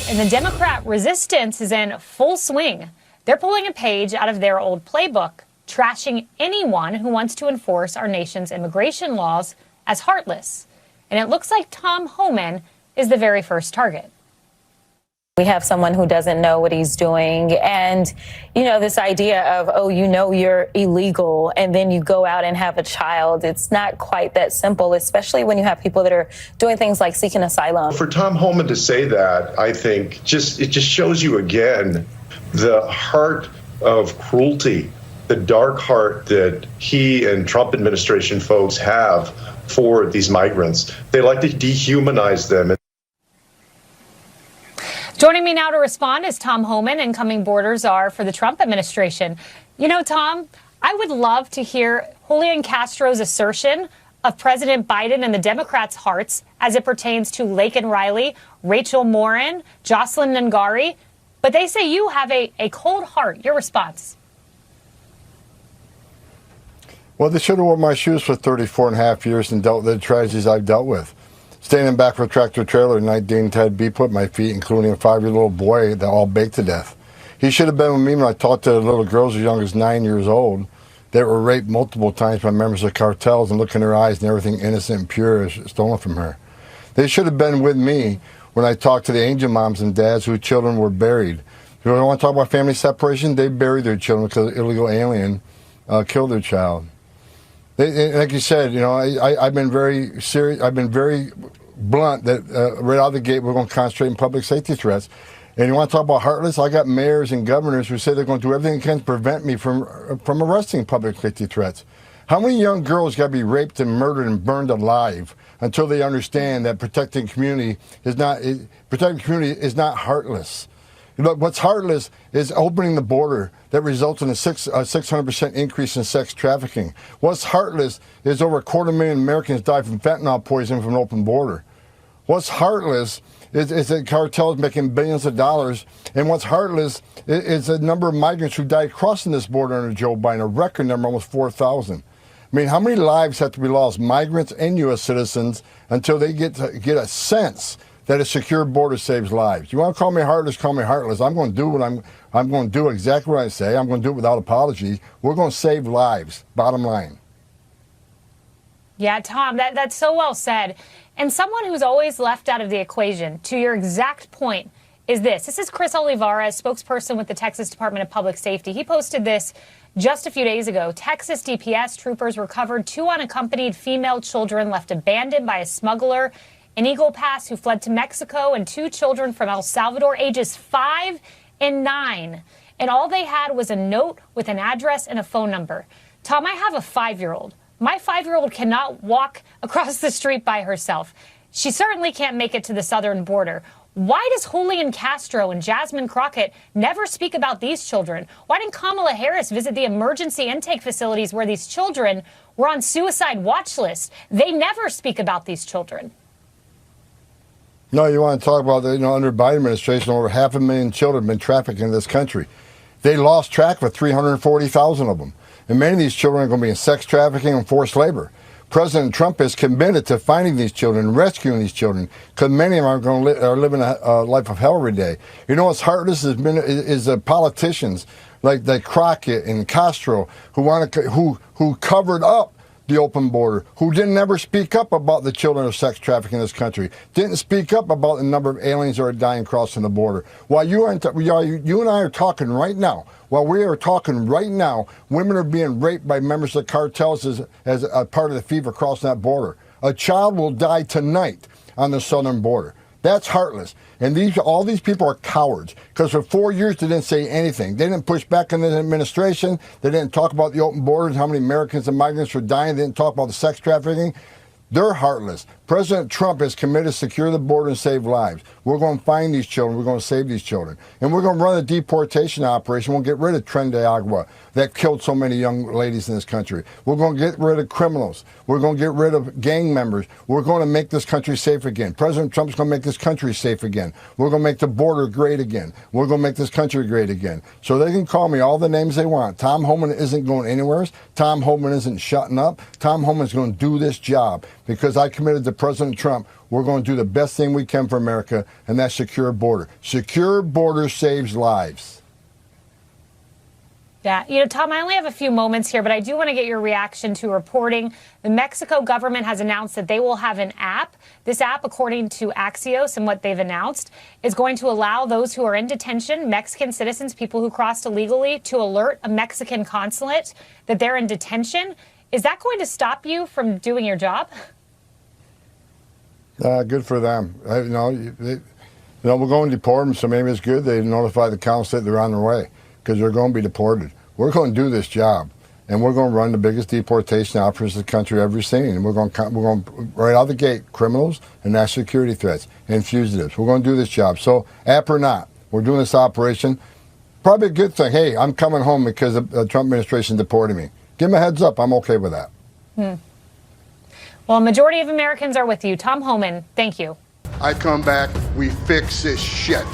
And the Democrat resistance is in full swing. They're pulling a page out of their old playbook, trashing anyone who wants to enforce our nation's immigration laws as heartless. And it looks like Tom Homan is the very first target. We have someone who doesn't know what he's doing. And, you know, this idea of, oh, you know, you're illegal and then you go out and have a child. It's not quite that simple, especially when you have people that are doing things like seeking asylum. For Tom Homan to say that, I think it just shows you again the heart of cruelty, the dark heart that he and Trump administration folks have for these migrants. They like to dehumanize them. Joining me now to respond is Tom Homan, incoming border czar for the Trump administration. You know, Tom, I would love to hear Julian Castro's assertion of President Biden and the Democrats' hearts as it pertains to Laken Riley, Rachel Morin, Jocelyn Nungari. But they say you have a cold heart. Your response? Well, they should have worn my shoes for 34 and a half years and dealt with the tragedies I've dealt with. Standing back for a tractor trailer, 19 had beep at my feet, including a 5-year-old boy that all baked to death. He should have been with me when I talked to little girls as young as 9 years old that were raped multiple times by members of cartels and look in their eyes and everything innocent and pure is stolen from her. They should have been with me when I talked to the angel moms and dads whose children were buried. You don't want to talk about family separation? They buried their children because an illegal alien killed their child. Like you said, you know, I've been very serious. I've been very blunt that right out of the gate we're going to concentrate on public safety threats. And you want to talk about heartless? I got mayors and governors who say they're going to do everything they can to prevent me from arresting public safety threats. How many young girls got to be raped and murdered and burned alive until they understand that protecting community is not heartless? Look, what's heartless is opening the border that results in a 600% increase in sex trafficking. What's heartless is over 250,000 Americans die from fentanyl poisoning from an open border. What's heartless is that cartels making billions of dollars. And what's heartless is the number of migrants who died crossing this border under Joe Biden, a record number, almost 4,000. I mean, how many lives have to be lost, migrants and U.S. citizens, until they get a sense that a secure border saves lives? You want to call me heartless, call me heartless. I'm going to do what I'm going to do exactly what I say. I'm going to do it without apology. We're going to save lives, bottom line. Yeah, Tom, that's so well said. And someone who's always left out of the equation, to your exact point, is this. This is Chris Olivares, spokesperson with the Texas Department of Public Safety. He posted this just a few days ago. Texas DPS troopers recovered 2 unaccompanied female children left abandoned by a smuggler in Eagle Pass who fled to Mexico, and 2 children from El Salvador, ages 5 and 9. And all they had was a note with an address and a phone number. Tom, I have a 5-year-old. My 5-year-old cannot walk across the street by herself. She certainly can't make it to the southern border. Why does Julian Castro and Jasmine Crockett never speak about these children? Why didn't Kamala Harris visit the emergency intake facilities where these children were on suicide watch lists? They never speak about these children. No, you want to talk about under Biden administration, over 500,000 children have been trafficked in this country. They lost track of 340,000 of them. And many of these children are going to be in sex trafficking and forced labor. President Trump is committed to finding these children, rescuing these children, because many of them are living a life of hell every day. You know what's heartless is politicians like Crockett and Castro who covered up the open border, who didn't ever speak up about the children of sex trafficking in this country, didn't speak up about the number of aliens that are dying crossing the border. While you and I are talking right now, women are being raped by members of cartels as a part of the fever crossing that border. A child will die tonight on the southern border. That's heartless. And all these people are cowards, because for 4 years they didn't say anything. They didn't push back on the administration. They didn't talk about the open borders, how many Americans and migrants were dying. They didn't talk about the sex trafficking. They're heartless. President Trump is committed to secure the border and save lives. We're going to find these children. We're going to save these children. And we're going to run a deportation operation. We'll get rid of Tren de Agua that killed so many young ladies in this country. We're going to get rid of criminals. We're going to get rid of gang members. We're going to make this country safe again. President Trump's going to make this country safe again. We're going to make the border great again. We're going to make this country great again. So they can call me all the names they want. Tom Homan isn't going anywhere. Tom Homan isn't shutting up. Tom Homan's going to do this job, because I committed to President Trump, we're going to do the best thing we can for America, and that's secure border. Secure border saves lives. Yeah, Tom, I only have a few moments here, but I do want to get your reaction to reporting. The Mexico government has announced that they will have an app. This app, according to Axios and what they've announced, is going to allow those who are in detention, Mexican citizens, people who crossed illegally, to alert a Mexican consulate that they're in detention. Is that going to stop you from doing your job? Good for them. We're going to deport them, so maybe it's good they notify the consulate they're on their way, because they're going to be deported. We're going to do this job, and we're going to run the biggest deportation operation the country ever seen. And we're going right out of the gate, criminals and national security threats and fugitives. We're going to do this job. So, app or not, we're doing this operation. Probably a good thing. Hey, I'm coming home because the Trump administration deported me. Give them a heads up. I'm okay with that. Well, a majority of Americans are with you. Tom Homan, thank you. I come back, we fix this shit.